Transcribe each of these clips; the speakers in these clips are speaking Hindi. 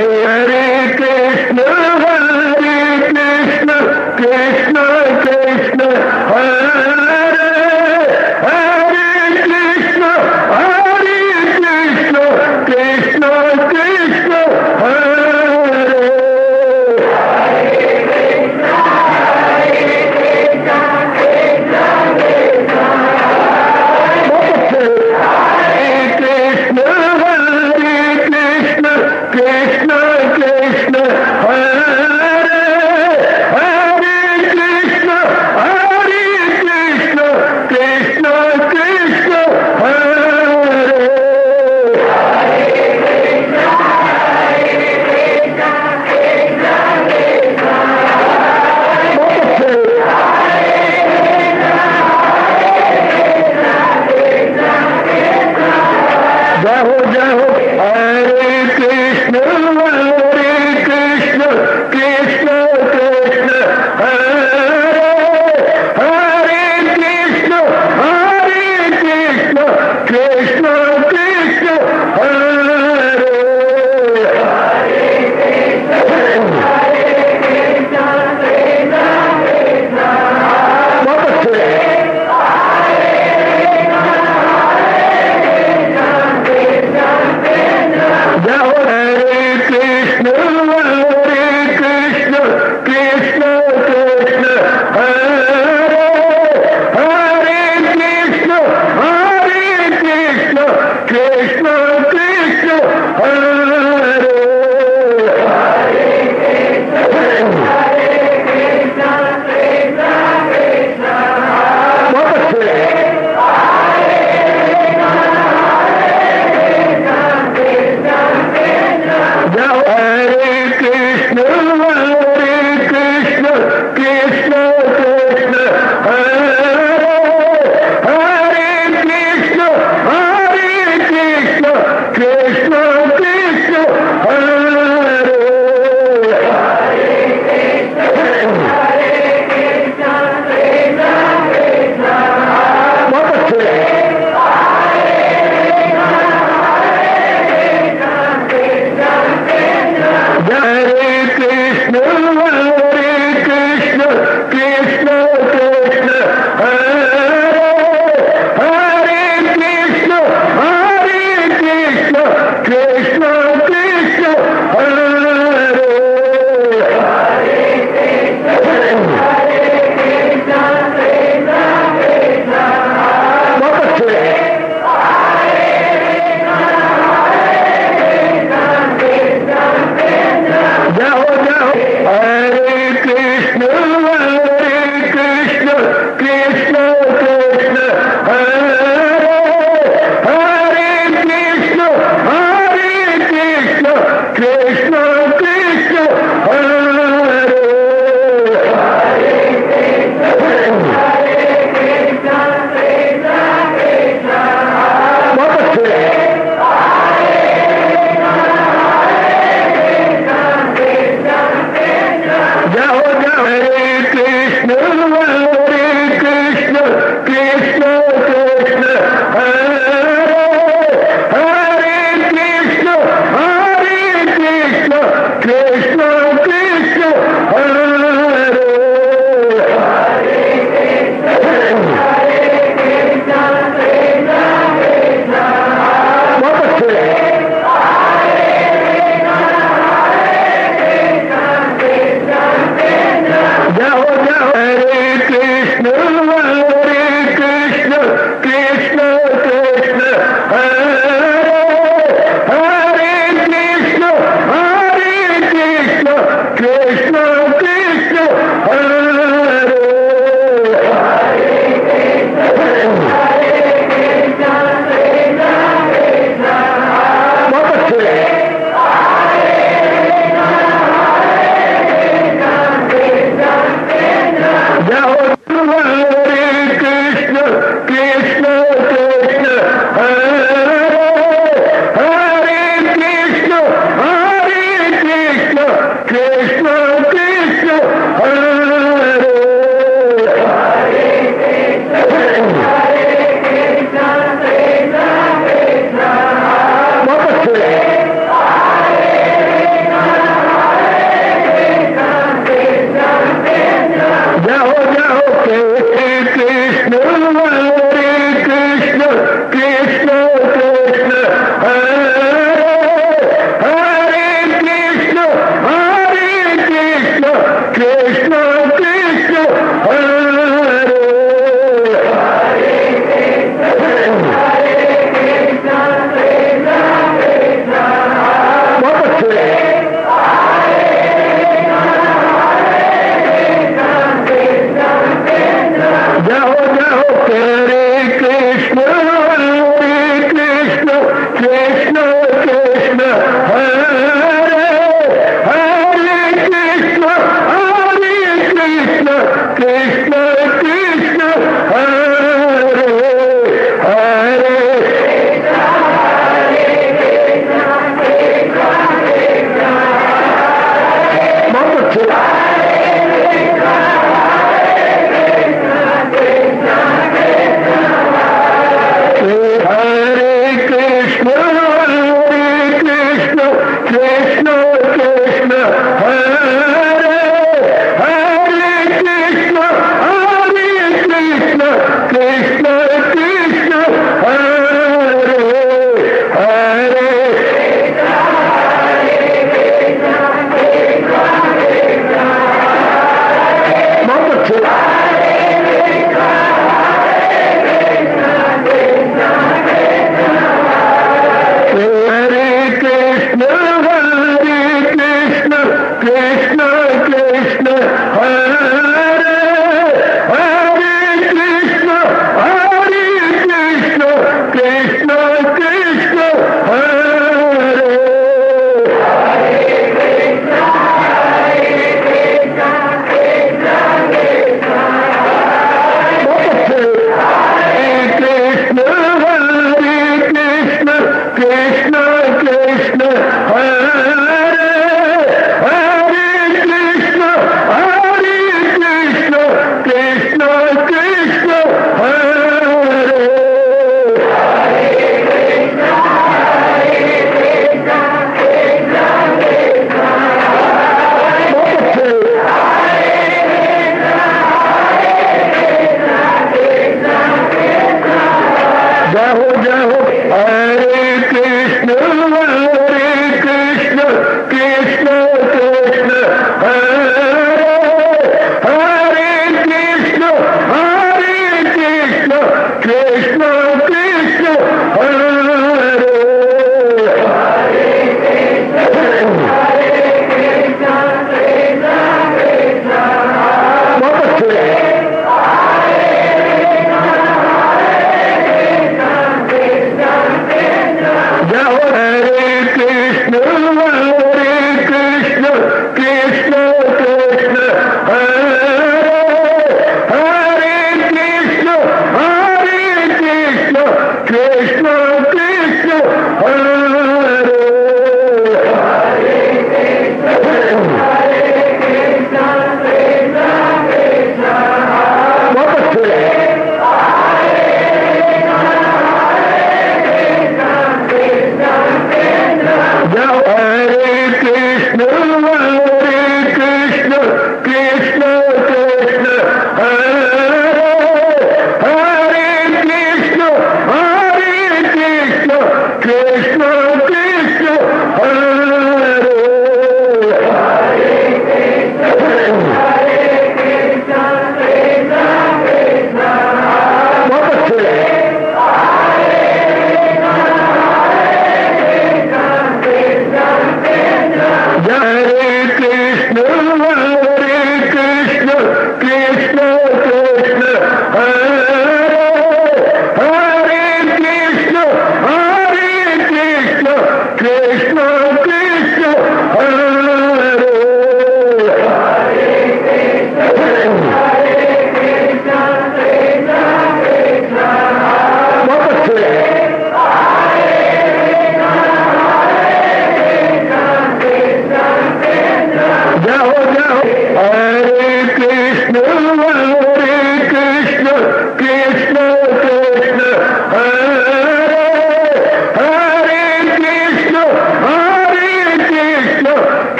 हरे कृष्ण कृष्ण कृष्ण हरे हरे कृष्ण कृष्ण कृष्ण हरे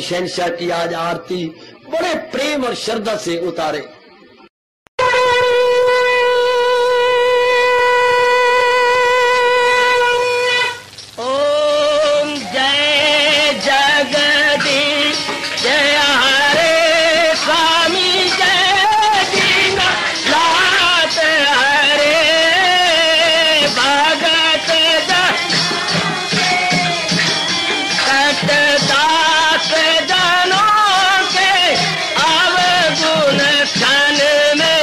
शहंशाह की आज आरती बड़े प्रेम और श्रद्धा से उतारे। ओम जय जगदीश जय हरे स्वामी जय दीनानाथ हरे भगत दास जनों के अवगुण क्षण में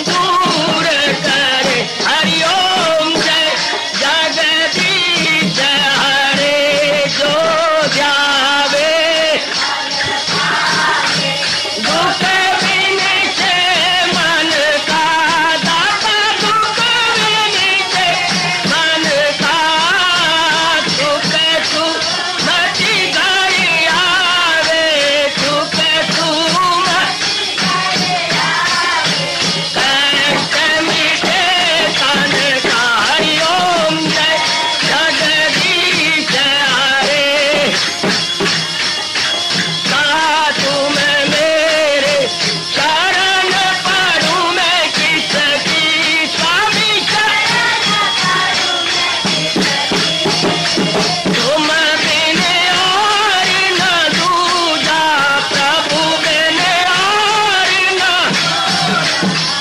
दूर करे। हरिओम जय जगदीश हरे जो ध्यावे दुख विनिचे मन का दाता दुख विनिचे मन का सुख तू मची गई आवे सुख तू कष्ट मिटे तन का। हरिओम जय जगदीश हरे तुम मेरे शरण पड़ूं मैं किसकी स्वामी तुम बिन और न दूजा प्रभु बिन और न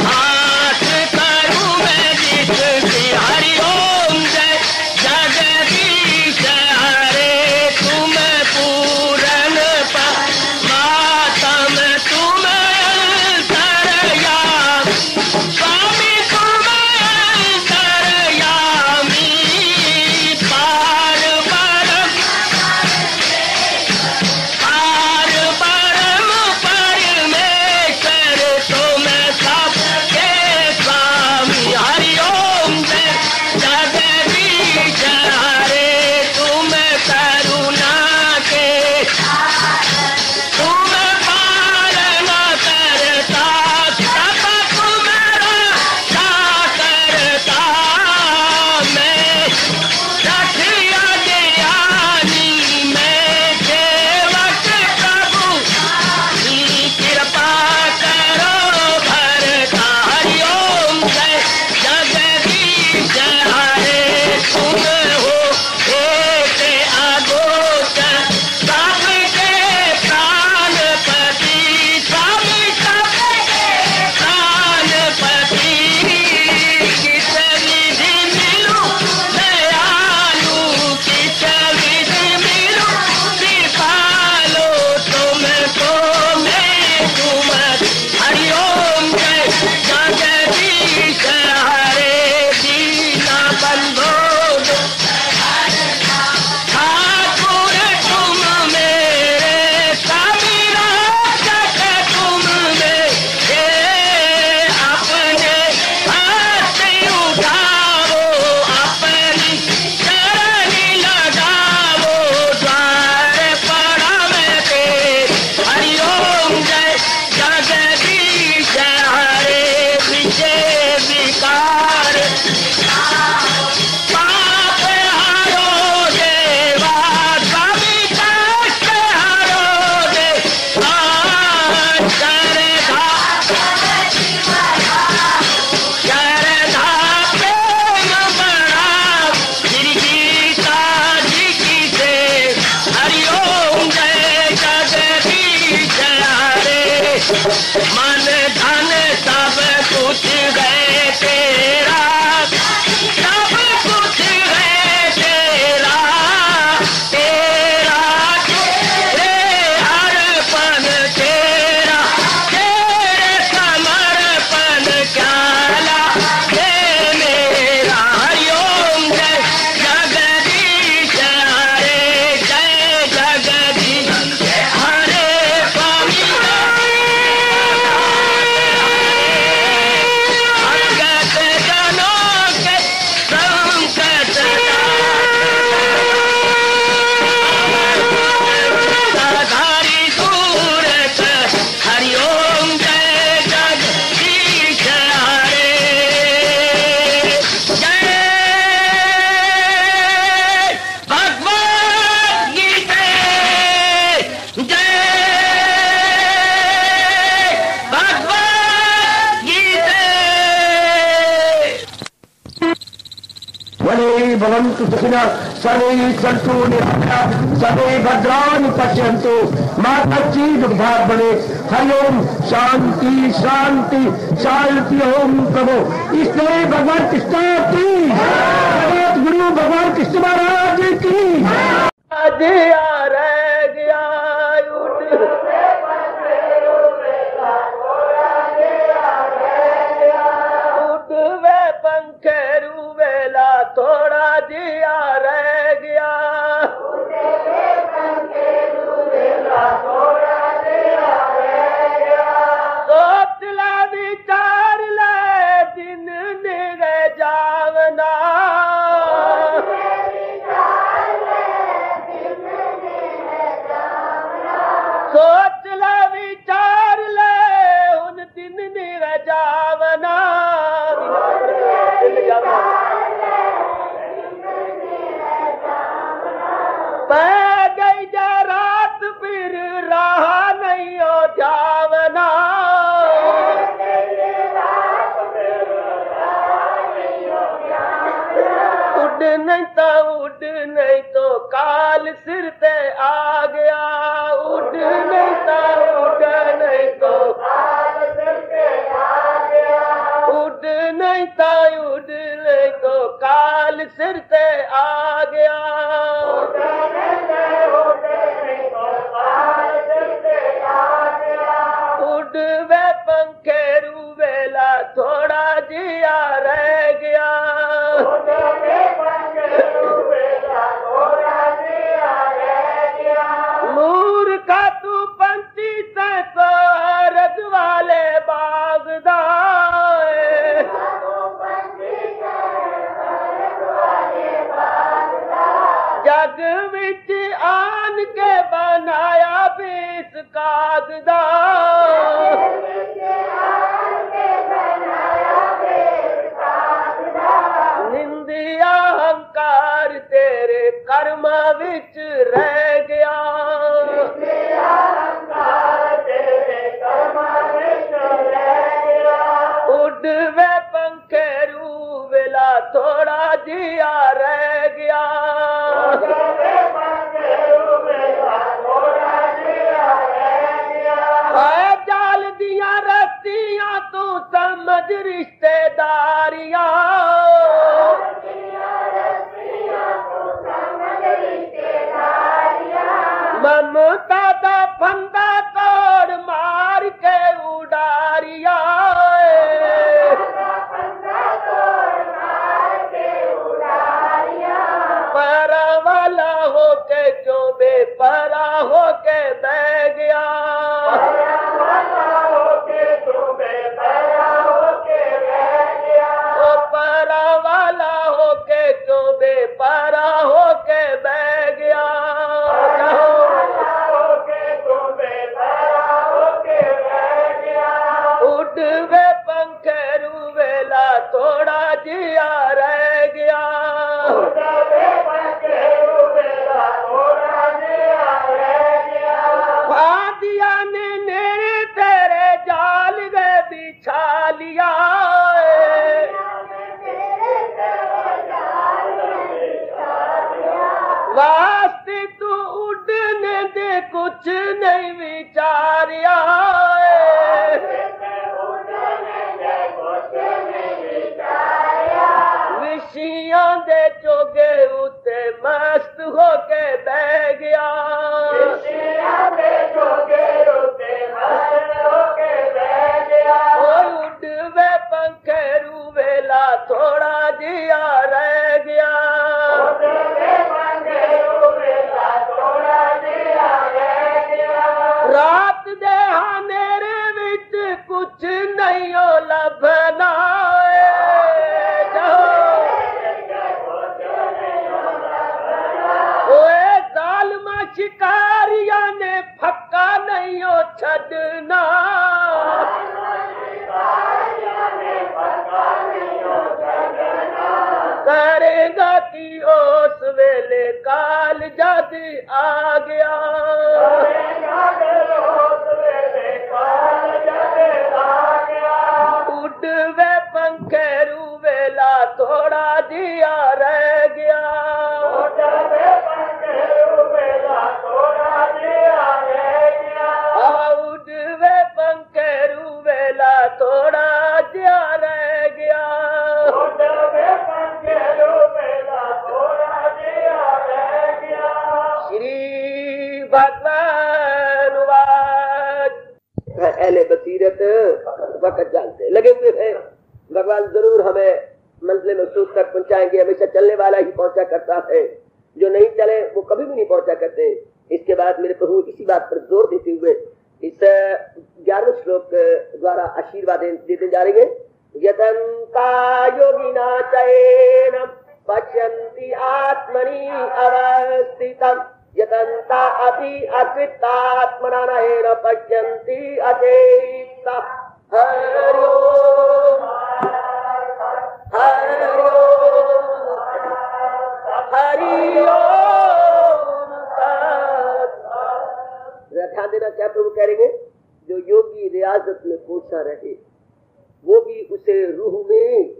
हाथ करूं मैं जिसकी। हरिओम जय जगदीश हरे तुम पूरन मातम तुम अंतरयामी स्वामी तुम अंतरयामी पार परम परमेश्वर तुम सबके स्वामी। हरिओम जय जगदीश हरे तुम करुणा के तुम पालन करता सब तुम रक्षा करता। मैं रखिया ज्ञानी मैं सेवक प्रभु की कृपा करो भरता। हरिओम जय जगदीश हरे तुम हो एक अगोचर सबके प्राणपति स्वामी सबके प्राणपति। किस विधि मिलूं दयालु किस विधि मिलूं कृपालु तुमको मैं तुम। हरिओम जय जगदीश हरे दीना बंधो ठाकुर तुम मेरे स्वामी रक्षक तुम मेरे अपने हाथ उठाओ अपनी चरणी लगाओ द्वार पड़ा मैं तेरे। हरिओम जय जगदीश हरे विजय विकार पाप हरो देवा स्वामी कष्ट हरो देवा श्रद्धा प्रेम बड़ा श्री गीता जी की से। हरिओम जय जगदीश हरे मन धन सब कुछ है तेरा सब कुछ है तेरा तेरा तेरे अर्पण तेरा तेरे समर्पण क्या हे मेरा। हरिओम जय जगदीश हरे जय जगदीश हरे स्वामी भवन्तु सुखिनः सर्वे सन्तु निरामयाः सर्वे भद्राणि पश्यन्तु मा कश्चित् दुःखात् भवेत्। हरि ओम शांति शांति शांति। ओम प्रभु इसलिए भगवान कृष्ण की जगत गुरु भगवान कृष्ण महाराज की थोड़ा जिया रह गया। सोच ला विचार ले दिन निरे जावना। सोच ला विचार ले उन दिन निरे जावना। पै गई जा रात फिर रहा नहीं हो जावना। उड़ नहीं तो काल सिर पे आ गया। उड़ नहीं तो काल सिर पे आ गया। उड़ नहीं तो काल सिर पे आ गया। उड़वे पंखेरू वेला थोड़ा जिया रह गया। मूर्खा तू पंछी से तो रज वाले बागदाए। जग विच आन के बनाया बीस कागदा। निंदिया हंकार तेरे कर्म विच रह गया। उड़वे पंखेरू वेला थोड़ा जिया रह गया। जाल दिया रस्तियां तू समझ रिश्तेदारियां। ममता दा फंदा तोड़ मार के उडारिया। परा वाला होके क्यों बेपरा होके बह गया। परा वाला होके क्यों बेपरा होके बह गया। उड़वे पंखेरू वेला थोड़ा जिया रह गया। दिया ने मेरे तेरे जाल गए बिछा लिया। वास्ते तू उड़ने दे कुछ नहीं विचारिया। विशियां दे चोगे उते मस्त होके बह गया। उड़वे पंखेरू वेला थोड़ा जिया रह गया। रात दे हानेरे विच कुछ नहीं हो लभना। जालमा शिकारिया ने फक्का नहीं हो छड़ना। करेगा कि उस वेले काल जद आ गया। उड़वे पंखेरू वेला थोड़ा दिया रह गया। पहले बसीरत वक्त जानते लगे हुए हैं। भगवान जरूर हमें मंजिल में सूख तक पहुंचाएंगे। हमेशा चलने वाला ही पहुंचा करता है, जो नहीं चले वो कभी भी नहीं पहुंचा करते। इसके बाद मेरे प्रभु इसी बात पर जोर देते हुए इस 11वें श्लोक द्वारा आशीर्वाद देते जा रहे हैं। यतन्ता योगिना चैन पश्यन्ति आत्मनि अवस्थितम् यतन्ता अपि अकृतात्मना नैव पश्यन्ति अचेतसा। हरि ओम हरि ओम हरि ओम। ध्यान देना क्या प्रभु कह रहे हैं, जो योगी रियाजत में पहुंचा रहे वो भी उसे रूह में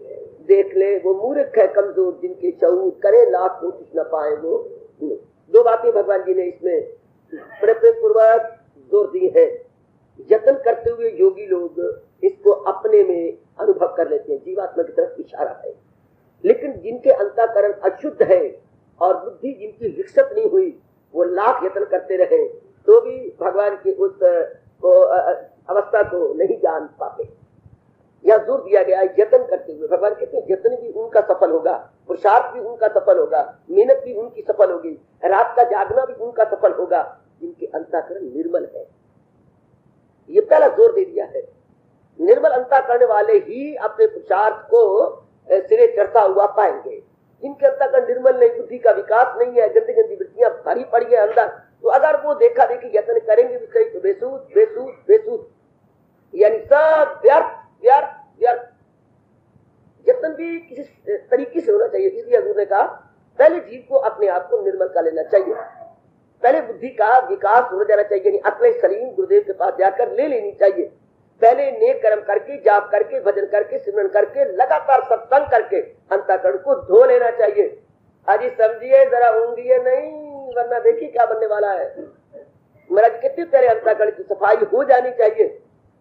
देख ले। वो मूर्ख है कमजोर जिनके शऊर करे लाख कोशिश न पाए वो। दो बातें भगवान जी ने इसमें बड़े प्रेम पूर्वक जोर दी है। यत्न करते हुए योगी लोग इसको अपने में अनुभव कर लेते हैं, जीवात्मा की तरफ इशारा है। लेकिन जिनके अंतःकरण अशुद्ध है और बुद्धि जिनकी विकसित नहीं हुई, वो लाख यत्न करते रहे तो भी भगवान की उस अवस्था को नहीं जान पाते। यह जोर दिया गया यत्न करते हुए। भगवान कहते हैं यत्न भी उनका सफल होगा, पुरुषार्थ भी उनका सफल होगा, मेहनत भी उनकी सफल होगी, रात का जागना भी उनका सफल होगा जिनके अंतःकरण निर्मल है। ये पहला जोर दे दिया है। निर्मल अंतःकरण वाले ही अपने पुरुषार्थ को सिरे चढ़ता हुआ पाएंगे। जिनके अंतःकरण निर्मल नहीं, बुद्धि का विकास नहीं है, गंदी गंदी वृत्तियां भरी पड़ी है अंदर, तो अगर वो देखा देखी यत्न करेंगे भी तो बेसूद बेसूद बेसूद, यानी सब व्यर्थ व्यर्थ व्यर्थ। यत्न भी किसी तरीके से होना चाहिए। इसलिए हजूर ने कहा पहले जीव को अपने आप को निर्मल कर लेना चाहिए, पहले बुद्धि का विकास हो जाना चाहिए, यानी अक्ल सलीम गुरुदेव के पास जाकर ले लेनी चाहिए। पहले नेक कर्म करके, जाप करके, भजन करके, सिमरन करके, लगातार सत्संग करके अंतःकरण को धो लेना चाहिए। अजी समझिए जरा, ऊंघिए नहीं, वरना देखिए क्या बनने वाला है। महाराज कितने प्यारे अंतःकरण की सफाई हो जानी चाहिए।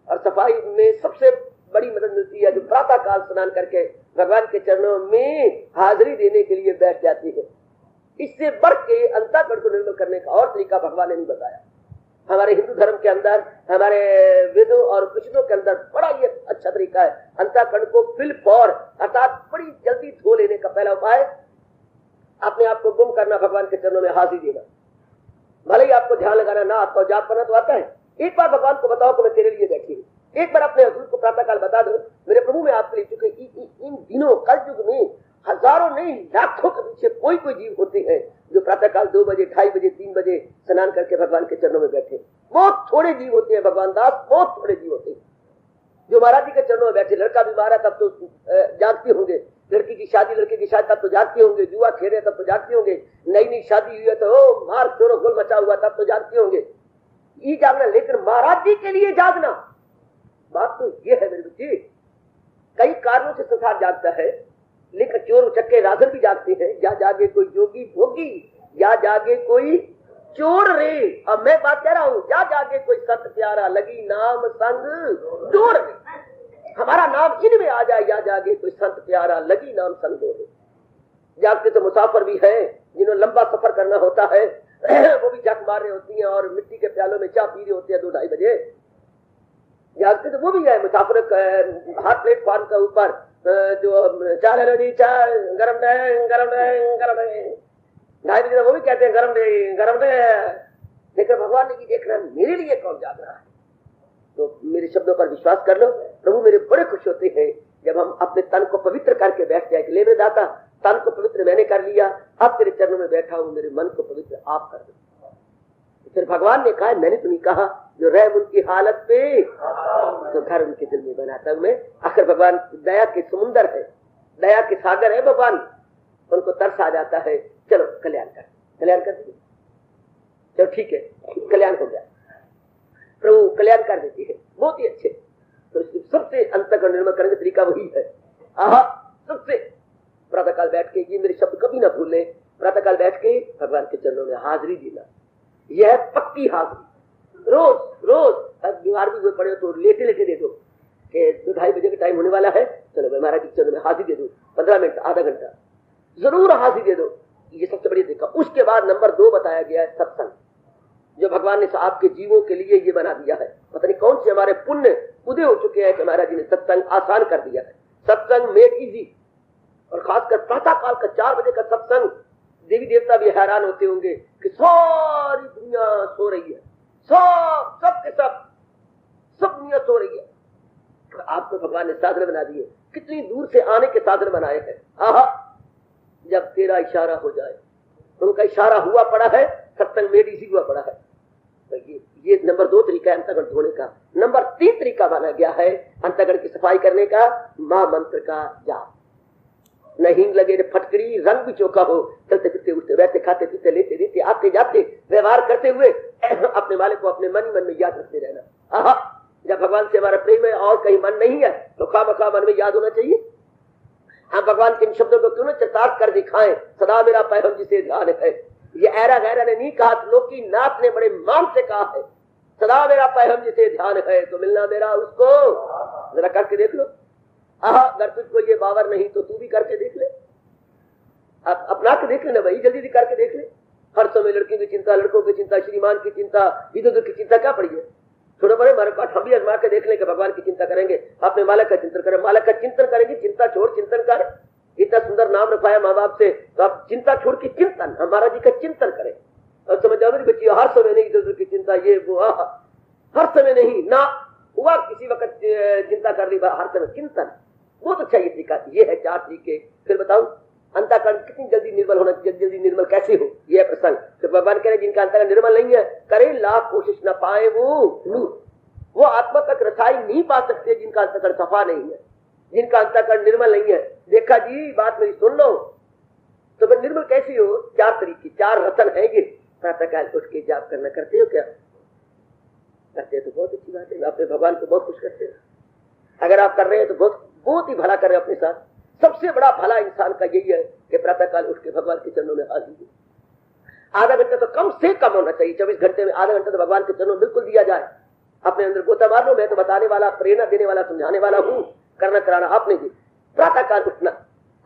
और सफाई में सबसे बड़ी मदद मिलती है जो प्रातः काल स्नान करके भगवान के चरणों में हाजिरी देने के लिए बैठ जाती है। इससे बढ़ के अंतःकरण को निर्मल करने का और तरीका भगवान ने नहीं बताया। हमारे हिंदू धर्म के अंदर, हमारे वेदों और कृष्णों के अंदर बड़ा ये अच्छा तरीका है। अंतःकरण को फिल फॉर अर्थात बड़ी जल्दी धो लेने का पहला उपाय अपने आप को गुम करना, भगवान के चरणों में हाजिरी देना। भले ही आपको ध्यान लगाना ना आता, जाप करना तो आता है। एक बार भगवान को बताओ कि मैं तेरे लिए बैठी हूँ। एक बार अपने हजूर को प्रातः काल बता दो, मेरे प्रभु मैं आपके लिए, चूंकि इन दिनों कल युग में हजारों नहीं लाखों के पीछे कोई कोई जीव होते हैं जो प्रातः काल 2 बजे, 2:30 बजे, 3 बजे स्नान करके भगवान के चरणों में बैठे। बहुत थोड़े जीव होते हैं भगवान दास, बहुत थोड़े जीव होते हैं जो महाराज जी के चरणों में बैठे। लड़का बीमार है तब तो जागते होंगे, लड़की की शादी, लड़के की शादी तब तो जागते होंगे, जुआ खेले तब तो जागते होंगे, नई नई शादी हुई है तो मार चोरो गोल मचा हुआ तब तो जागते होंगे। ये जागना, लेकिन महाराज जी के लिए जागना, बात तो ये है मेरे बच्चे। कई कारणों से संसार जागता है, लेकिन चोर चक्के राजन भी जागते हैं। या जागे कोई जोगी भोगी, या जागे कोई चोर रे। अब मैं बात कह रहा हूं, या जागे कोई संत प्यारा लगी नाम संग डोर रे। हमारा नाम इनमें आ जाए, या जागे कोई संत प्यारा लगी नाम संग डोर रे। जागते तो मुसाफिर भी हैं जिन्हें लंबा सफर करना होता है, वो भी जग मार रहे होती हैं और मिट्टी के प्यालों में चाय पी रहे होते हैं 2-2:30 बजे। जागते तो वो भी है मुसाफिर, हाथ प्लेटफॉर्म के ऊपर जो चाय लो चाय गरम है, गरम है, गरम है, 2:30 बजे वो भी कहते हैं गरम दे, गरम दे। लेकिन भगवान ने भी देख रहा है मेरे लिए कौन जाग रहा है। तो मेरे शब्दों पर विश्वास कर लो, प्रभु मेरे बड़े खुश होते हैं जब हम अपने तन को पवित्र करके बैठ जाए कि ले मेरे दाता, तन को पवित्र मैंने कर लिया, अब तेरे चरणों में बैठा हूं, मेरे मन को पवित्र आप कर दो। फिर भगवान ने कहा, मैंने तो नहीं कहा, जो रह उनकी हालत पे तो घर उनके दिल में बनाता हूं मैं। आखिर भगवान दया के समुंदर है, दया के सागर है भगवान, उनको तरस आ जाता है। चलो कल्याण कर, कल्याण कर दीजिए, चलो ठीक है, कल्याण हो गया, प्रभु कल्याण कर देती है, बहुत ही अच्छे। तो सबसे अंतःकरण निर्मल करने का तरीका वही है। सबसे प्रातःकाल बैठ के, ये मेरे शब्द कभी ना भूलें, प्रातःकाल बैठ के भगवान के चरणों में हाजिरी देना, यह पक्की हाजिरी। रोज रोज बीमार भी हुए पड़े तो लेटे लेटे दे दो कि 2-2:30 बजे का टाइम होने वाला है, चलो मैं महाराज के चरणों में हाजिरी दे दो, 15 मिनट, आधा घंटा जरूर हाजिरी दे दो। ये सबसे बड़ी देखा। उसके बाद नंबर 2 बताया गया है सत्संग। जो भगवान ने आपके जीवों के लिए ये बना दिया है। पता नहीं कौन से हमारे पुण्य उदय हो चुके हैं कि महाराज जी ने सत्संग आसान कर दिया है। सत्संग मेड इजी, और खासकर प्रातः काल का 4 बजे का सत्संग, देवी देवता भी हैरान होते होंगे कि सारी दुनिया सो रही है, सब के सब दुनिया सो रही है। आपको भगवान ने साधन बना दिए, कितनी दूर से आने के साधन बनाए हैं। आहा, जब तेरा इशारा हो जाए, उनका इशारा हुआ पड़ा है, सत्संग मेड इजी हुआ पड़ा है। तो ये नंबर 2 तरीका है अंतःकरण धोने का। नंबर 3 तरीका माना गया है अंतःकरण की सफाई करने का, महामंत्र का जाप। न हींग लगे न फटकरी, रंग भी चौका हो, चलते फिरते उठते बैठते खाते पीते लेते देते आते जाते व्यवहार करते हुए अपने मालिक को अपने मन ही मन में याद रखते रहना। आहा, जब भगवान से हमारा प्रेम है और कहीं मन नहीं है तो खामखा मन में याद होना चाहिए। हम भगवान के इन शब्दों को क्यों न चरितार्थ कर दिखाएं, सदा मेरा पैगम जिसे ध्यान है। ये ऐरा गहरा ने नहीं कहा, लोकी नाथ ने बड़े मान से कहा है, सदा मेरा पैगम जिसे ध्यान है तो मिलना मेरा उसको। जरा करके देख लो। आहा, अगर तुझको ये बावर नहीं तो तू भी करके देख ले, अपना के देख लेना भाई, जल्दी करके देख ले। हर समय लड़कियों की चिंता, लड़कों की चिंता, श्रीमान की चिंता, इधर उधर की चिंता क्या पड़ी है। थोड़ा बड़े हमारे पास हम भी आजमा के देख लें कि भगवान की चिंता करेंगे, अपने मालिक का चिंतन करें, मालिक का चिंतन करेंगे, चिंता छोड़ चिंतन कर। इतना सुंदर नाम रखाया माँ बाप से, तो आप चिंता छोड़ के चिंतन, हमारा जी का चिंतन करें। और समझ जाओ मेरी बच्ची, हर समय नहीं इधर उधर की चिंता, ये वो, हर समय नहीं ना हुआ, किसी वक्त चिंता कर ली, हर समय चिंतन। बहुत अच्छा ये तरीका, ये है 4 तरीके। फिर बताऊं अंतःकरण कितनी जल्दी निर्मल होना, जल्दी निर्मल कैसे हो, यह प्रसंग। तो भगवान कह रहे जिनका अंतःकरण निर्मल नहीं है, करे लाख कोशिश न पाए वो आत्मा तक रसाई नहीं पा सकते जिनका अंतःकरण सफा नहीं है, जिनका अंतःकरण निर्मल नहीं है। देखा जी, बात मेरी सुन लो, तो फिर निर्मल कैसे हो। 4 तरीके, 4 रतन है ये। प्रातःकाल उठ के जाप करना, करते हो क्या? करते हो तो बहुत अच्छी बात है, अपने भगवान को बहुत खुश करते हो। अगर आप कर रहे हैं तो बहुत ही भला कर रहे हैं अपने साथ। सबसे बड़ा भला इंसान का यही है कि प्रातःकाल उठ के भगवान के चरणों में हाजिर हो। आधा घंटा तो कम से कम होना चाहिए, 24 घंटे में आधा घंटा तो भगवान के चरणों में बिल्कुल दिया जाए। अपने अंदर गोता मार लो, मैं तो बताने वाला, प्रेरणा देने वाला, समझाने वाला हूँ, करना कराना आपने भी। प्रातःकाल उठना,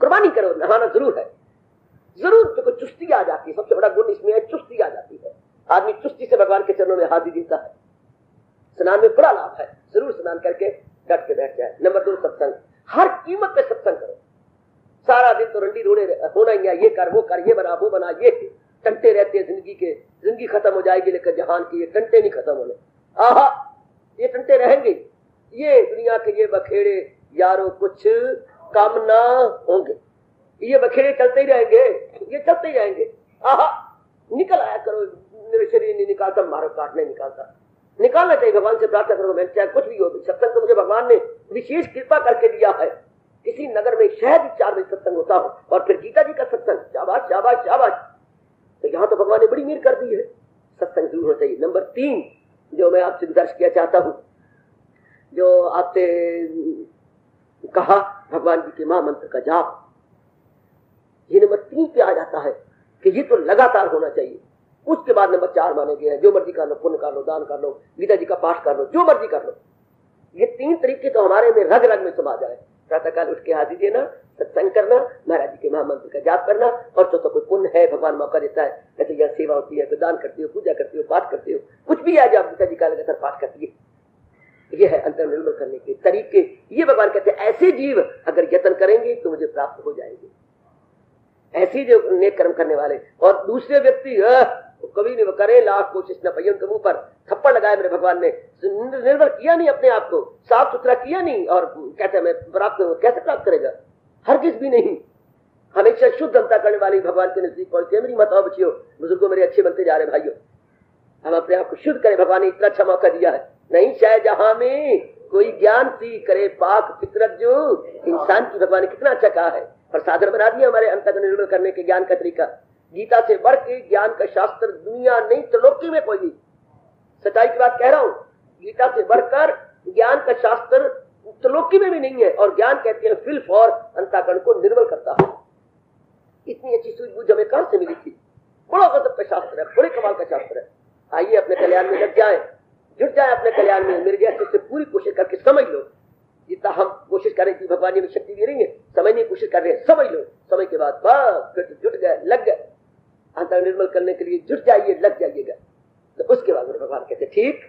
कुर्बानी करो, नहाना जरूर है, जरूर। तो चुस्ती आ जाती है, सबसे बड़ा गुण इसमें है, चुस्ती आ जाती है। आदमी चुस्ती से भगवान के चरणों में हाजिर देता है। स्नान में बड़ा लाभ है, जरूर स्नान करके डट के बैठ जाए। नंबर 2 सत्संग, हर कीमत पे सत्संग करो। सारा दिन तो रंडी रोने होना ही है, ये कर वो कर, ये बना वो बना, ये टंटे रहते हैं जिंदगी के। जिंदगी खत्म हो जाएगी लेकिन जहान की ये टंटे नहीं खत्म होने। आहा, ये टंटे रहेंगे, ये दुनिया के ये बखेड़े यारों कुछ काम ना होंगे, ये बखेड़े चलते ही रहेंगे, ये चलते ही रहेंगे। आहा, निकल आया करो, मेरे शरीर नहीं निकालता, मारो काट नहीं निकालता, निकालना चाहिए। भगवान से प्रार्थना करो, मैं चाहे कुछ भी हो। सत्संग तो मुझे भगवान ने विशेष कृपा करके दिया है। किसी नगर में शायद 4 बजे सत्संग होता हो, और फिर गीता जी का सत्संग, शाबाश शाबाश शाबाश। तो यहाँ तो भगवान ने बड़ी मेहर कर दी है, सत्संग जरूर होना चाहिए। नंबर 3 जो मैं आपसे दर्श किया चाहता हूँ, जो आपसे कहा, भगवान जी के महामंत्र का जाप। ये नंबर 3 पे आ जाता है कि ये तो लगातार होना चाहिए। उसके बाद नंबर 4 माने गए हैं, जो मर्जी कर लो, पुण्य कर लो, दान कर लो, गीता जी का पाठ कर लो, जो मर्जी कर लो। ये 3 तरीके तो हमारे में रग रग में समा जाए। प्रातःकाल उठ के हाजिर देना, सत्संग करना, महाराज जी के महामंत्र का जाप करना, और तो कोई पुण्य है, भगवान मौका देता है, जैसे यह सेवा होती है, तो दान करते हो, पूजा करते हो, पाठ करते हो, कुछ भी है जो आप गीता जी का लगातार पाठ करती है। ये है अंतर निर्मल करने के तरीके। ये भगवान कहते हैं ऐसे जीव अगर यत्न करेंगे तो मुझे प्राप्त हो जाएंगे। ऐसी जो नेक कर्म करने वाले, और दूसरे व्यक्ति कभी नहीं करे, लाख कोशिश न पाई, उनके मुंह पर थप्पड़ लगाया मेरे भगवान ने, निर्भर किया नहीं अपने आप को, साफ सुथरा किया नहीं, और कहते हैं मैं प्राप्त करूंगा। कैसे प्राप्त करेगा? हरगिज भी नहीं। हमेशा शुद्ध अंता करने वाली भगवान के नजदीक पहुंचते। मेरी माताओं बच्चियों, बुजुर्गों, मेरे अच्छे बनते जा रहे भाइयों, हम अपने आप को शुद्ध करें। भगवान ने इतना अच्छा मौका दिया है। नहीं शायद जहां में कोई ज्ञान सी करे पाक फितरत, जो इंसान की भगवान ने कितना अच्छा कहा है, और साधन बना दिया हमारे अंतःकरण निर्मल करने के ज्ञान का तरीका। गीता से बढ़ के ज्ञान का शास्त्र दुनिया नहीं, त्रिलोकी में कोई नहीं। सच्चाई की बात कह रहा हूं, गीता से बढ़कर ज्ञान का शास्त्र त्रिलोकी में भी नहीं है। और ज्ञान कहते हैं फिल फॉर, अंतःकरण को निर्मल करता है। इतनी अच्छी सूझबूझ हमें कहां से मिली थी? बड़ा गजब का शास्त्र है, बड़े कमाल का शास्त्र है। आइए अपने कल्याण में लग जाए, जुट जाए अपने कल्याण में। मेरे जैसे से पूरी कोशिश करके समझ लो, जितना हम कोशिश करें कि भगवान ने शक्ति दे रही है, समझने की कोशिश कर रहे हैं, समझ लो। समय के बाद बस फिर जुट गए, लग गए। अंतःकरण निर्मल करने के लिए जुट जाइए, लग जाइएगा। तो उसके बाद मेरे भगवान कहते ठीक,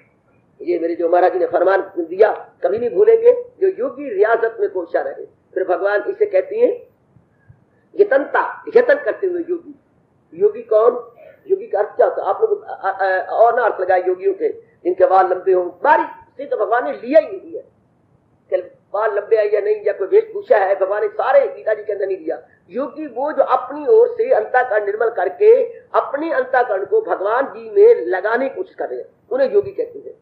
ये मेरे जो महाराज जी ने फरमान दिया कभी नहीं भूलेंगे, जो योगी रियाजत में कोशा रहे। फिर भगवान इसे कहती है यतनता, यतन करते हुए योगी। योगी कौन? योगी का अर्थ क्या होता है? आप लोग और ना अर्थ लगाए योगियों के, जिनके बाल लंबे हों, बारी से तो भगवान ने लिया ही नहीं है, बाल लंबे है या नहीं, या कोई वेशभूषा है, भगवान ने सारे गीता जी के अंदर नहीं दिया। योगी वो जो अपनी ओर से अंतःकरण निर्मल करके अपने अंतःकरण को भगवान जी में लगाने की कोशिश कर रहे हैं, उन्हें योगी कहते हैं।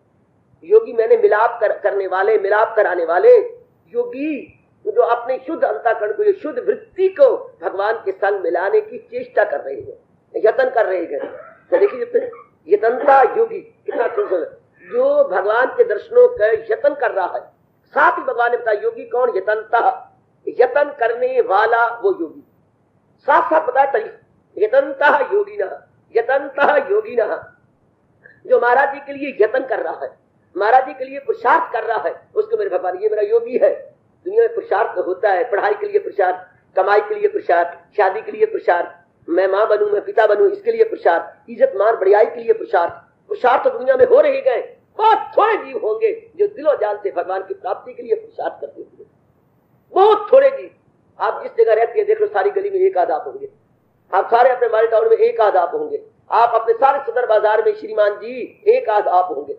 योगी मैंने मिलाप करने वाले, मिलाप कराने वाले योगी, जो अपने शुद्ध अंतःकरण को, ये शुद्ध वृत्ति को भगवान के संग मिलाने की चेष्टा कर रहे हैं, यत्न कर रहे हैं। तो देखिए यतनता योगी कितना सुंदर, जो भगवान के दर्शनों का यत्न कर रहा है। साथ ही भगवान ने बताया योगी कौन? यतनता, यतन करने वाला वो योगी। साथ साथ बताया यतनता योगिना, यतनता योगिना, जो महाराज जी के लिए यत्न कर रहा है, महाराज जी के लिए पुरुषार्थ कर रहा है, उसको मेरे भगवान ये मेरा योगी है। दुनिया में पुरुषार्थ होता है, पढ़ाई के लिए पुरुषार्थ, कमाई के लिए पुरुषार्थ, शादी के लिए पुरुषार्थ, मैं माँ बनूं, मैं पिता बनूं, इसके लिए पुरुषार्थ, इज्जत मान बढ़ियाई के लिए पुरुषार्थ। पुरुषार्थ तो दुनिया में हो रहे गए, बहुत थोड़े जीव होंगे जो दिलो जान से भगवान की प्राप्ति के लिए पुरुषार्थ करते होंगे, बहुत थोड़े जीव। आप जिस जगह रहते हैं देख लो, सारी गली में एक आध आप होंगे, आप सारे अपने माल टाउन में एक आध आप होंगे, आप अपने सारे सदर बाजार में श्रीमान जी एक आध आप होंगे,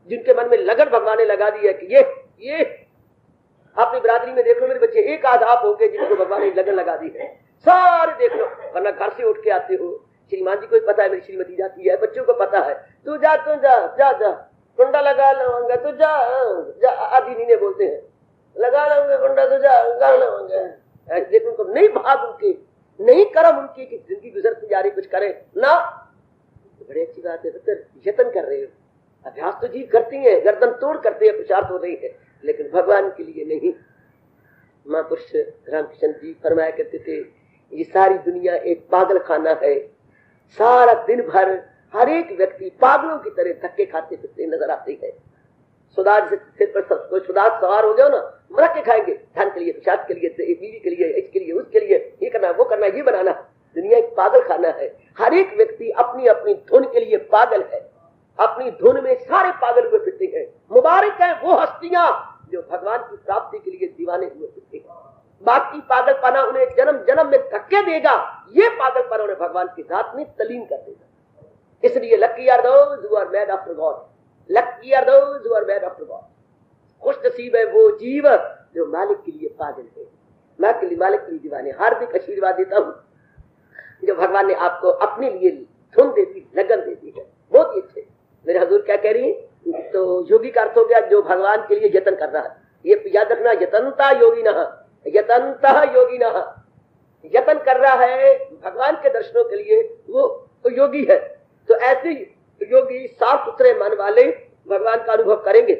जिनके मन में लगन भगवान ने लगा दी है कि ये अपनी बिरादरी में देख लो मेरे बच्चे, एक आध आप होंगे जिनको भगवान ने लगन लगा दी है, सारे देख लो। वरना घर से उठ के आते हो, श्रीमान जी को पता है मेरी श्रीमती जाती है, बच्चों को पता है, तू जा तू जा जा जा, कुंडा लगा लूंगा तू जा जा, आदि नीने बोलते हैं, लगा लूंगा कुंडा तू जा लगा लूंगा। लेकिन उनको नहीं भाग उनके, नहीं कर्म उनकी कि जिंदगी गुजरती जा रही कुछ करे ना, बड़ी अच्छी बात है। तो यत्न कर रहे हो, अभ्यास तो जीव करती है, गर्दन तोड़ करते हैं, पुरुषार्थ हो रही है, लेकिन भगवान के लिए नहीं। महापुरुष रामकृष्ण जी फरमाया करते थे, ये सारी दुनिया एक पागल खाना है, सारा दिन भर हर एक व्यक्ति पागलों की तरह धक्के खाते फिरते नजर आते हैं। सुदाज सिर पर कोई सुदाज सवार हो गया ना, धक्के खाएंगे, धन के लिए, प्रसाद के लिए, बीवी के लिए, इसके लिए, उसके लिए, ये करना, वो करना, ये बनाना। दुनिया एक पागल खाना है, हर एक व्यक्ति अपनी अपनी धुन के लिए पागल है, अपनी धुन में सारे पागल हुए फिरते हैं। मुबारक है वो हस्तियां जो भगवान की प्राप्ति के लिए दीवाने हुए फिरते हैं। बाकी पागलपना उन्हें जन्म जन्म में धक्के देगा, ये पागलपना उन्हें भगवान की जात में तलीन कर देगा। इसलिए lucky are those who are made after God, lucky are those who are made after God. खुश नसीब है वो जीव जो मालिक के लिए पागल है, मैं के लिए मालिक के लिए दीवाने। हार्दिक आशीर्वाद देता हूँ जो भगवान ने आपको अपने लिए धुन दे दी, लगन दे दी है, बहुत ही अच्छे। मेरे हजूर क्या कह रही है? तो योगी का अर्थ हो गया जो भगवान के लिए यत्न कर रहा है। ये याद रखना, यतनता योगी न, यतनता योगी न, यत्न कर रहा है भगवान के दर्शनों के लिए, वो तो योगी है। तो ऐसे योगी साफ सुथरे मन वाले भगवान का अनुभव करेंगे।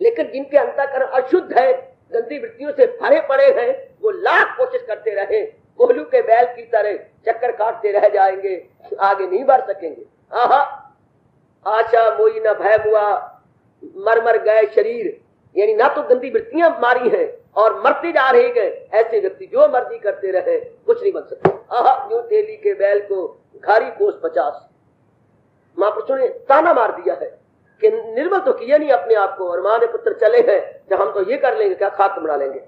लेकिन जिनके अंतःकरण अशुद्ध है, गंदी वृत्तियों से भरे पड़े हैं, वो लाख कोशिश करते रहे, कोहलू के बैल की तरह चक्कर काटते रह जाएंगे, आगे नहीं बढ़ सकेंगे। आहा, आशा मोई न भय हुआ, मर मर गए शरीर, यानी ना तो गंदी वृत्तियां मारी हैं और मरते जा रहे गए। ऐसे व्यक्ति जो मर्जी करते रहे कुछ नहीं बन सकते। आहा, यूं तेली के बैल को घारी कोस 50। महापुरुषों ने ताना मार दिया है कि निर्मल तो किया नहीं अपने आप को, और माँ ने पुत्र चले हैं कि हम तो ये कर लेंगे, क्या खाक बना लेंगे,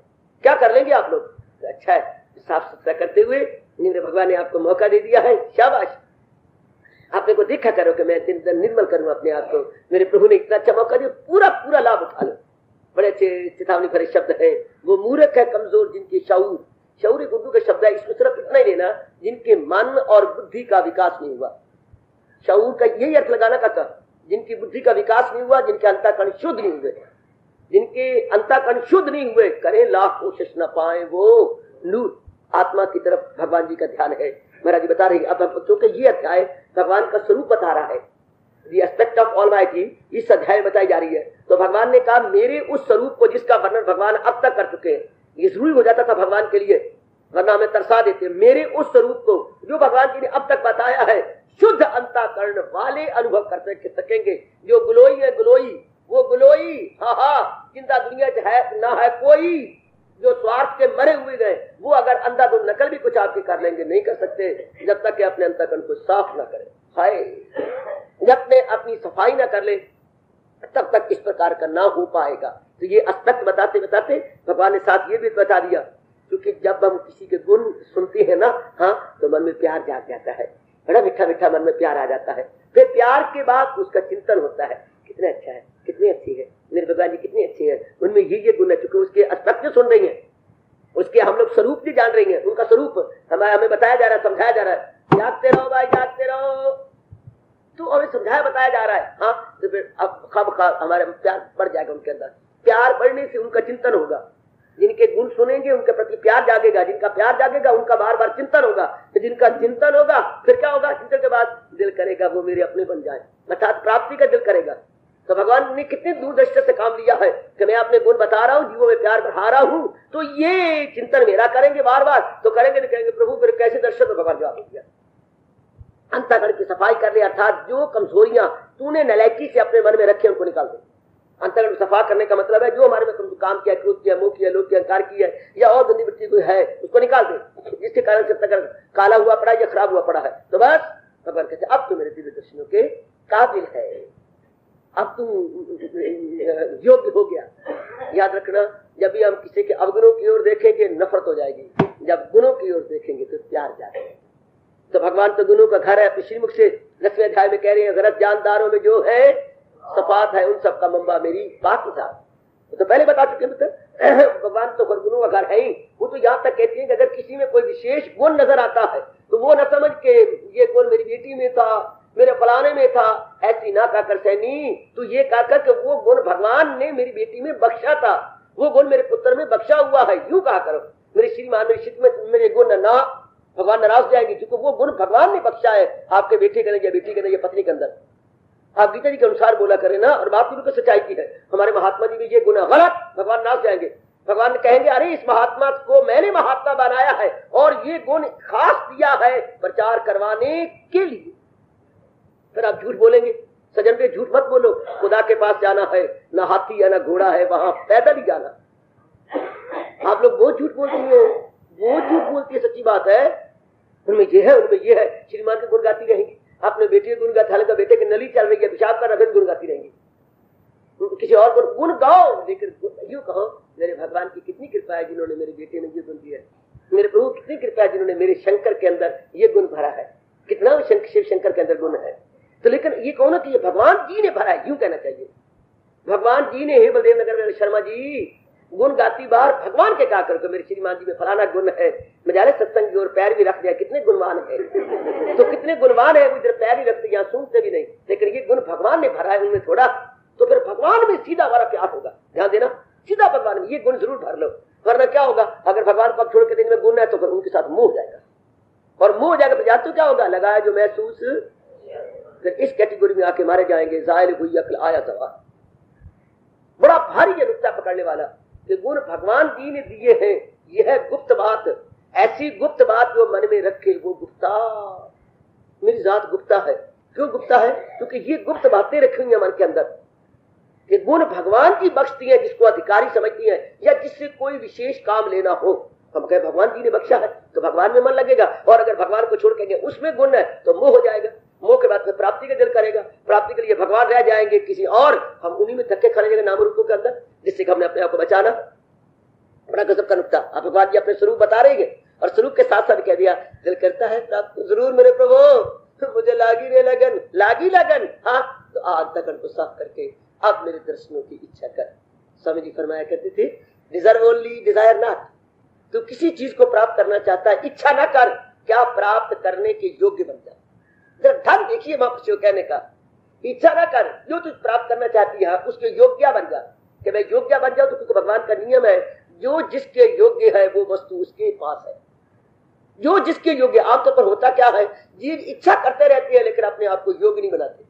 क्या कर लेंगे आप लोग। तो अच्छा है, साफ सुथरा करते हुए मेरे भगवान ने आपको मौका दे दिया है, शाबाश। आपने को देखा करो कि मैं दिन दिन निर्मल करूं अपने आप को, मेरे प्रभु ने इतना अच्छा मौका दिया, पूरा पूरा लाभ उठा लो। बड़े अच्छे चेतावनी भरे शब्द है, वो मूर्ख है कमजोर जिनके शाऊर, शाऊर एक उर्दू का शब्द है, इसमें सिर्फ इतना ही लेना जिनके मन और बुद्धि का विकास नहीं हुआ। शाऊर का यही अर्थ लगाना का, जिनकी बुद्धि का विकास नहीं हुआ, जिनके अंतःकरण शुद्ध नहीं हुए, जिनके अंतःकरण शुद्ध नहीं हुए, करें लाख कोशिश न पाए वो नूर। आत्मा की तरफ भगवान जी का ध्यान है। महाराज जी बता रहे हैं, अब बच्चों के ये अध्याय भगवान का स्वरूप बता रहा है, द एस्पेक्ट ऑफ ऑलमाइटी इस अध्याय में बताई जा रही है। तो भगवान ने कहा मेरे उस स्वरूप को जिसका वर्णन भगवान अब तक कर चुके हैं, ये जरूरी हो जाता था भगवान के लिए, वरना हमें तरसा देते। मेरे उस स्वरूप को जो भगवान जी ने अब तक बताया है, शुद्ध अंतःकरण वाले अनुभव कर सकेंगे। जो गुलोई है, गुलोई, वो गुलोई, हाँ हाँ, जिंदा दुनिया है ना है कोई, जो स्वार्थ के मरे हुए गए, वो अगर अंधाधुंध नकल भी कुछ आपके कर लेंगे, नहीं कर सकते जब तक कि अपने अंतःकरण को साफ ना करें। हाय, जब तक अपनी सफाई ना कर ले तब तक इस प्रकार का ना हो पाएगा। तो ये एस्पेक्ट बताते बताते भगवान ने साथ ये भी बता दिया, क्योंकि जब हम किसी के गुण सुनते हैं ना, हाँ, तो मन में प्यार जाग जाता है, बड़ा मीठा मीठा मन में प्यार आ जाता है। फिर प्यार के बाद उसका चिंतन होता है, कितने अच्छा है, कितनी अच्छी है मेरे भगवान जी, कितनी अच्छी है, उनमें ये गुण है। चूंकि उसके एस्पेक्ट सुन रही है, उसके हम लोग स्वरूप भी जान रही हैं, उनका स्वरूप हमें बताया जा रहा है, समझाया जा रहा है। जागते रहो भाई, जागते रहो, तो हमें समझाया बताया जा रहा है। हाँ, तो फिर अब खब हमारे प्यार बढ़ जाएगा उनके अंदर। प्यार बढ़ने से उनका चिंतन होगा, जिनके गुण सुनेंगे उनके प्रति प्यार जागेगा, जिनका प्यार जागेगा उनका बार बार चिंतन होगा, तो जिनका चिंतन होगा फिर क्या होगा, चिंतन के बाद दिल करेगा वो मेरे अपने बन जाए, अर्थात प्राप्ति का दिल करेगा। तो भगवान ने कितने दूरदृष्टि से काम लिया है कि मैं अपने गुण बता रहा हूँ, जीवों में प्यार बढ़ा रहा हूँ, तो ये चिंतन मेरा करेंगे बार बार, तो करेंगे तो कहेंगे प्रभु फिर कैसे दर्शन, तो भगवान जवाब दिया अंतःकरण की सफाई कर ले, अर्थात जो कमजोरियां तूने नलायकी से अपने मन में रखे उनको निकाल दे। अंतःकरण सफा करने का मतलब है जो हमारे में काम किया, क्रोध किया, मोह किया, लोभ किया, अहंकार किया या और गंदी वृत्ति कोई है उसको निकाल दे, जिसके कारण से अंतःकरण काला हुआ पड़ा या खराब हुआ पड़ा है। तो बस भगवान कहते अब तो मेरे दिव्य दर्शनों के काबिल है, अब तू योग्य हो गया। याद रखना, जब भी हम किसी के अवगुणों की ओर देखेंगे नफरत हो जाएगी, जब गुणों की ओर देखेंगे तो प्यार जाएगा। तो भगवान तो गुणों का घर है, अपने श्रीमुख से 10वें अध्याय में कह रहे हैं, गलत जानदारों में जो है सफात है उन सब का मंबा मेरी बात के साथ। तो पहले बता चुके हैं भगवान तो गुणों का घर है ही। वो तो यहाँ तक कहती है कि अगर किसी में कोई विशेष गुण नजर आता है तो वो न समझ के ये गुण मेरी बेटी में था, मेरे फलाने में था, ऐसी ना कहकर सैनी, तो ये कहकर कि वो गुण भगवान ने मेरी बेटी में बख्शा था, वो गुण मेरे पुत्र में बख्शा हुआ है, यूं कहा करो। मेरे श्रीमान मेरे शिव में मेरे गुण ना, भगवान नाराज हो जाएंगे, क्योंकि वो गुण भगवान ने बख्शा है आपके बेटे के अंदर या बेटी के अंदर या पत्नी के अंदर। आप गीता जी के अनुसार बोला करें ना, और बात भी सच्चाई की है। हमारे महात्मा जी भी ये गुण गलत, भगवान नाराज जाएंगे। भगवान कहेंगे अरे इस महात्मा को मैंने महात्मा बनाया है और ये गुण खास दिया है प्रचार करवाने के लिए। फिर आप झूठ बोलेंगे, सजन पे झूठ मत बोलो। खुदा के पास जाना है, ना हाथी है ना घोड़ा है, वहां पैदल ही जाना। आप लोग वो झूठ बोलती है, वो झूठ बोलती है, सच्ची बात है, उनमें ये है उनमें ये है। श्रीमान के गुण गाती रहेंगी, अपने बेटे गुण गाता, हालांकि बेटे की नली चल रही है, पेशाब कर रहा, गुण गाती रहेंगी। किसी और गुण गाओ, लेकिन यूं कहो मेरे भगवान की कितनी कृपा है जिन्होंने मेरे बेटे में ये गुण दिया है, मेरे प्रभु कितनी कृपा है जिन्होंने मेरे शंकर के अंदर ये गुण भरा है, कितना शिव शंकर के अंदर गुण है। तो लेकिन ये कहो ना कि ये भगवान जी ने भरा है, यूं कहना चाहिए भगवान जी ने। हे बलदेव नगर शर्मा जी गुण गाती बार भगवान के कहा करके मेरे श्रीमान जी में फलाना गुण है, मजाले सत्संग की ओर पैर भी रख दिया, कितने गुणवान है। तो कितने गुणवान है, वो इधर पैर ही रखते, यहाँ सूंघते भी नहीं, लेकिन ये गुण भगवान ने भरा है उनमें थोड़ा, तो फिर भगवान में सीधा हमारा प्यार होगा। ध्यान देना, सीधा भगवान में ये गुण जरूर भर लो, वरना क्या होगा, अगर भगवान पग छोड़ के दिन में गुण है तो फिर उनके साथ मोह हो जाएगा, और मोह हो जाएगा तो जानते हो क्या होगा, लगाया जो महसूस, फिर इस कैटेगरी में आके मारे जाएंगे। जाहिल हुई अक्ल आया सवा, बड़ा भारी ये नुक्ता पकड़ने वाला कि गुण भगवान जी ने दिए हैं। यह है गुप्त बात, ऐसी गुप्त बात जो मन में रखे वो गुप्ता, मेरी जात गुप्ता है। क्यों गुप्ता है? क्योंकि ये गुप्त बातें रखी हुई है मन के अंदर। ये गुण भगवान की बख्शती है, जिसको अधिकारी समझती है या जिससे कोई विशेष काम लेना हो। हम कहे भगवान जी ने बख्शा है तो भगवान में मन लगेगा, और अगर भगवान को छोड़ के उसमें गुण है तो मोह हो जाएगा, मोह के बाद में प्राप्ति का दिल करेगा, प्राप्ति के लिए भगवान रह जाएंगे किसी और, हम उन्हीं में धक्के खाने जाएंगे नाम रूपों के अंदर, जिससे हमने अपने आप को बचाना। बड़ा गजब का नुक्ता। आप भगवान जी अपने स्वरूप बता रहे हैं और स्वरूप के साथ साथ कह दिया दिल करता है प्राप्त जरूर मेरे प्रभु, मुझे लागी रे लगन, लागी लगन। हाँ, तो आज तक को साफ करके अब मेरे दर्शनों की इच्छा कर। स्वामी जी फरमाया करते थे डिजर्व ओनली डिजायर नॉट। तो किसी चीज को प्राप्त करना चाहता है, इच्छा ना कर, क्या प्राप्त करने के योग्य बन जा। जरा ढंग देखिए महापुरुषों कहने का, इच्छा ना कर, जो तू प्राप्त करना चाहती है उसके योग्य बन जा। कि मैं योग्य बन जाऊं तो क्योंकि भगवान का नियम है, जो जिसके योग्य है वो वस्तु उसके पास है। जो जिसके योग्य, आमतौर पर होता क्या है, जीव इच्छा करते रहते हैं लेकिन अपने आप को योग्य नहीं बनाते।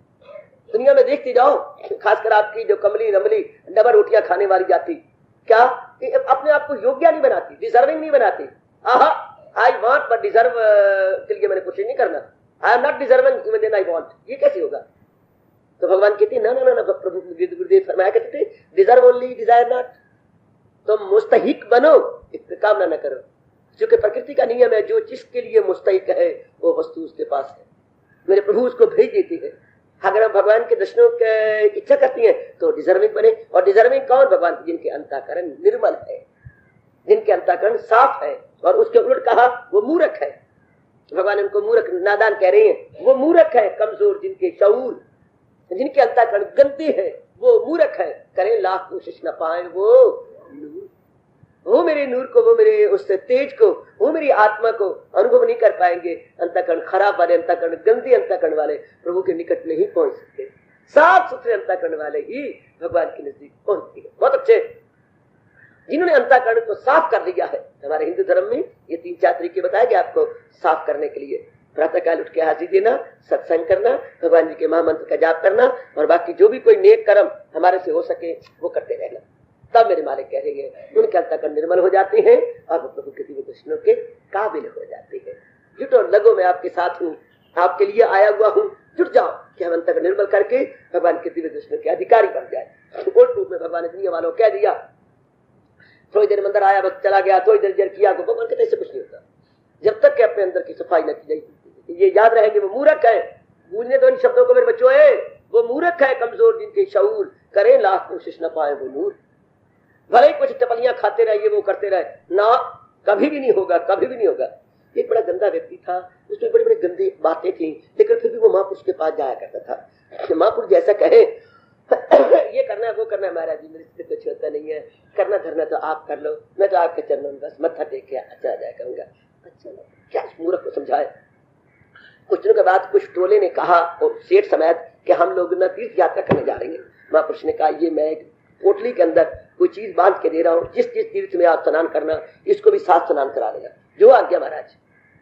दुनिया में देखते जाओ, खासकर आपकी जो कमली रमली डबल रोटियां खाने वाली जाति, क्या अपने आप को योग्य नहीं बनाती, डिजर्विंग नहीं बनाती। आई वांट बट डिजर्व के लिए मैंने कोशिश नहीं करना, I am not deserving even then I want. ये कैसे होगा? तो भगवान कहते ना ना ना, प्रभु गुरुदेव फरमाया करते थे डिजर्व ओनली डिजायर नॉट। तो मुस्तहिक बनो, कामना न करो, क्योंकि प्रकृति का नियम है जो जिसके लिए मुस्तहिक है वो वस्तु उसके पास है। मेरे प्रभु उसको भेज देते हैं। अगर हम भगवान के दर्शनों की इच्छा करती हैं तो डिजर्विंग बने। और डिजर्विंग कौन? भगवान के जिनके अंतःकरण निर्मल है, जिनके अंतःकरण साफ है। और उसके उलट कहा वो मूर्ख है। भगवान उनको मूर्ख नादान कह रहे हैं। वो मूर्ख है, कमजोर, जिनके शऊर, जिनके अंतःकरण गंदे है, वो मूर्ख है। करें लाख कोशिश न पाए वो मेरे नूर को, वो मेरे उस तेज को, वो मेरी आत्मा को अनुभव नहीं कर पाएंगे। अंतःकरण खराब वाले, अंतःकरण गंदे अंतःकरण वाले प्रभु के निकट नहीं पहुंच सकते। साफ सुथरे अंतःकरण वाले ही भगवान के नजदीक पहुंचते हैं। बहुत अच्छे, जिन्होंने अंतःकरण को साफ कर लिया है। हमारे हिंदू धर्म में ये 3-4 तरीके बताए गए आपको साफ करने के लिए। प्रातः काल उठ के हाजिरी देना, सत्संग करना, भगवान जी के महामंत्र का जाप करना, और बाकी जो भी कोई नेक कर्म हमारे से हो सके वो करते रहना। तब मेरे मालिक कह रहे हैं उनके अंतःकरण निर्मल हो जाते हैं और वो प्रभु के दिव्य दर्शनों के काबिल हो जाते हैं। जुटो, लगो, मैं आपके साथ हूँ, आपके लिए आया हुआ हूँ। जुट जाओ कि हम अंतःकरण निर्मल करके भगवान के दिव्य दर्शनों के अधिकारी बन जाए। ओल्ड रूप में भगवान ने दुनिया वालों कह दिया, थोड़ी देर मंदिर आया, वक्त चला गया, थोड़ी देर किया, भगवान कहते ऐसे कुछ नहीं होता जब तक कि अपने अंदर की सफाई न की जाए। ये याद रहेंगे, वो मूर्ख है। बूझने दो इन शब्दों को मेरे बच्चों, वो मूर्ख है, कमजोर, जिनके शऊर करें लाख कोशिश न पाए वो नूर। भले ही कुछ टपलियां खाते रहे, ये वो करते रहे ना, कभी भी नहीं होगा, कभी भी नहीं होगा। एक बड़ा गंदा व्यक्ति था, उसमें बड़ी बड़ी गंदी बातें थी, लेकिन फिर भी वो महापुरुष के पास जाया करता था। महापुरुष जैसा कहे ये करना है, वो करना है, महाराज जी मेरे से कुछ होता नहीं है, करना धरना तो आप कर लो, मैं तो आपके चरणों में बस मत्था टेक के अच्छा जाया करूंगा। अच्छा, क्या मूर्ख को समझाए। कुछ दिनों के बाद कुछ टोले ने कहा, सेठ समेत, कि हम लोग न तीर्थ यात्रा करने जा रहे हैं। महापुरुष ने कहा, ये मैं एक पोटली के अंदर कोई चीज बांध के दे रहा हूँ, जिस तीर्थ में आप स्नान करना, इसको भी साथ स्नान करा देगा। जो आज्ञा महाराज।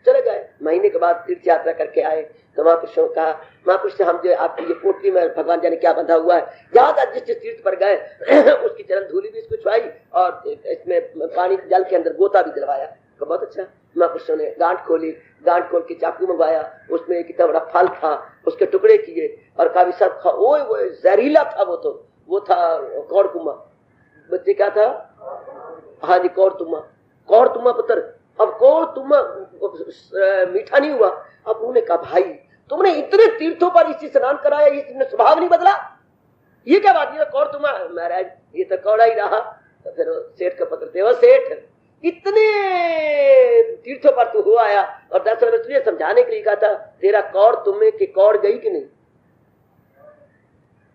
चले गए। महीने के बाद तीर्थ यात्रा करके आए तो महापुरुषों का, महापुरुष से हम जो आपकी ये पोटली में भगवान जाने क्या बंधा हुआ है, जहां जिस तीर्थ पर गए उसकी चरण धूली भी इसको छुआई और इसमें पानी जल के अंदर गोता भी दिलवाया। तो बहुत अच्छा। महापुरुषों ने गांठ खोली, गांठ खोल के चाकू मंगवाया, उसमें कितना बड़ा फल था, उसके टुकड़े किए और काफी सब खा। वो जहरीला था, वो था कौड़तुमा। बच्चे क्या था? हाँ जी, कौड़तुमा, कौड़तुमा पुत्र। अब कौड़तुमा मीठा नहीं हुआ। अब उन्होंने कहा, भाई तुमने इतने तीर्थों पर इसी स्नान कराया, ये तुमने स्वभाव नहीं बदला, ये क्या बात है? कौड़तुमा महाराज, ये तो कौड़ा ही रहा। तो फिर सेठ का पत्र थे, वो सेठ इतने तीर्थों पर तू हो आया और दरअसल में तुझे समझाने के लिए कहा था, तेरा कौड़ तुम्हें कि कौड़ गई कि नहीं?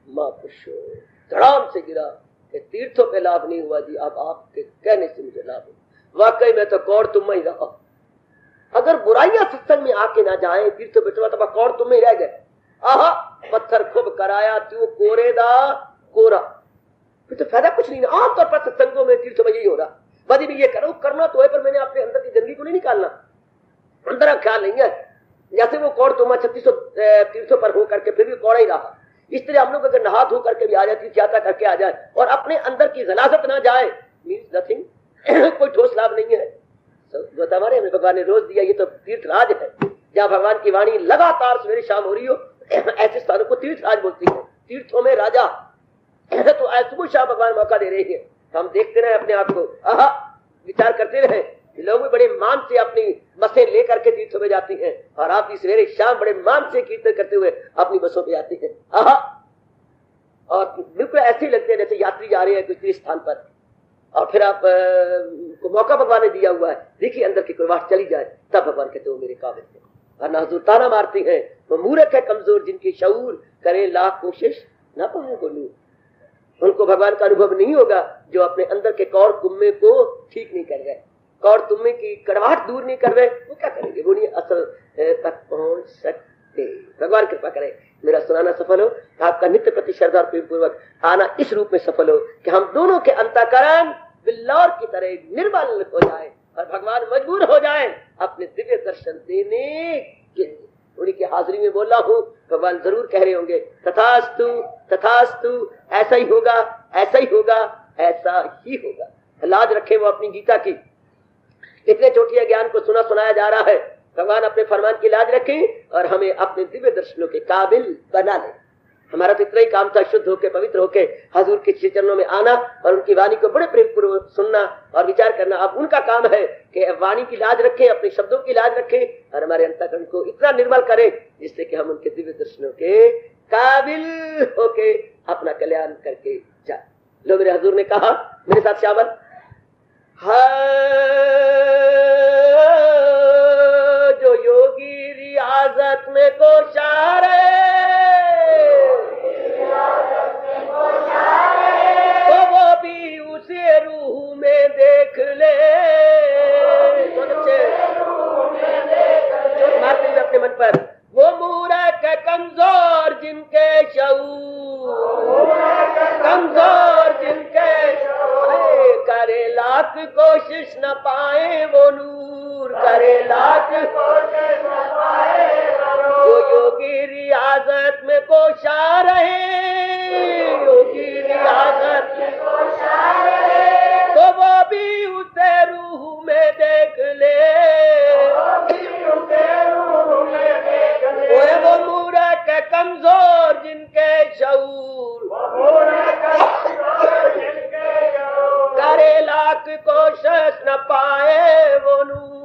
महापुरुष धड़ाम से गिरा कि तीर्थों पे लाभ नहीं हुआ जी, अब आपके कहने से मुझे लाभ हुआ। वाकई में तो कौड़ तुम ही रहा। अगर बुराइयां सत्संग में आके ना जाए, तीर्थों पे तो कौड़ तुम ही रह गए। आहा, पत्थर खूब कराया तू कोरेदा कोरा, फिर तो फायदा कुछ नहीं। आमतौर पर सत्संगों में तीर्थों में यही हो रहा, बदी भी ये करो, करना तो है, पर मैंने अपने अंदर की गंदगी को नहीं निकालना, अंदर का ख्याल नहीं है। जैसे वो कौड़ तुम 3600 तीर्थों पर हो करके फिर भी कौड़ा ही रहा। इस तरह हम लोग अगर नहा धो करके भी आ जाए, तीर्थ यात्रा करके आ जाए और अपने अंदर की गलाजत ना जाए, मीन्स नथिंग, कोई ठोस लाभ नहीं है। जो हमारे हमें भगवान ने रोज दिया, ये तो तीर्थ राज है, जहाँ भगवान की वाणी लगातार सवेरे शाम हो रही हो, ऐसे स्थानों को तीर्थ राज बोलती है। तीर्थों में राजा तो आज सुबह शाम भगवान मौका दे रहे हैं। तो हम देखते रहे अपने आप को, आहा, विचार करते रहे। लोग भी बड़े मान से अपनी बसें लेकर के तीर्थों में जाती हैं और आप इस सवेरे शाम बड़े मान से कीर्तन करते हुए अपनी बसों पे आती हैं। आहा, और बिल्कुल ऐसे ही लगते हैं जैसे यात्री जा रहे हैं किसी स्थान पर, और फिर आप को मौका भगवान ने दिया हुआ है, देखिए अंदर की कुरवाहट चली जाए, तब भगवान कहते हो मेरे काबिल है। और ना हजूर ताना मारती है, वो मूर्ख है कमजोर, जिनकी शऊर करे लाख कोशिश ना पाए वो नूर। उनको भगवान का अनुभव नहीं होगा जो अपने अंदर के कौड़ कुम्मे को ठीक नहीं कर रहे, कौड़ तुम्मे की कड़वाहट दूर नहीं कर रहे, वो क्या करेंगे? वो नहीं असल तक पहुंच सकते। भगवान कृपा करे मेरा सुनाना सफल हो, आपका नित्य प्रति श्रद्धा और प्रेम पूर्वक आना इस रूप में सफल हो कि हम दोनों के अंतःकरण बिल्लौर की तरह निर्मल हो जाए और भगवान मजबूर हो जाए अपने दिव्य दर्शन देने के लिए। उन्हीं की हाजिरी में बोल रहा हूँ, भगवान जरूर कह रहे होंगे तथास्तु तथास्तु, ऐसा ही होगा, ऐसा ही होगा, ऐसा ही होगा। लाज रखे वो अपनी गीता की, इतने चोटिया ज्ञान को सुनाया जा रहा है। भगवान अपने फरमान की लाज रखें और हमें अपने दिव्य दर्शनों के काबिल बना ले। हमारा तो इतना ही काम था, शुद्ध होके पवित्र होके हजूर के श्री चरणों में आना और उनकी वाणी को बड़े प्रेम पूर्वक सुनना और विचार करना। अब उनका काम है कि वाणी की लाज रखें, अपने शब्दों की लाज रखें और हमारे अंतःकरण को इतना निर्मल करें जिससे कि हम उनके दिव्य दर्शनों के काबिल होके अपना कल्याण करके जा। लो मेरे हजूर ने कहा, मेरे साथ शामिल, जो योगी रियाजत में कोशार तो वो भी उसे रूह में देख ले। मारते हुए अपने मन पर, वो मूरख कमजोर जिनके शऊर, कमजोर जिनके करे लाख कोशिश न पाए वो नूर, करे लाख कोशिश न पाए वो योगी रियाजत में कोशा रहे, योगी रियाजत में कोशा रहे तो वो भी उसे रूह में देख ले, वो मूरख कमजोर जिनके शऊर, करे लाख कोशिश न पाए वो नूर।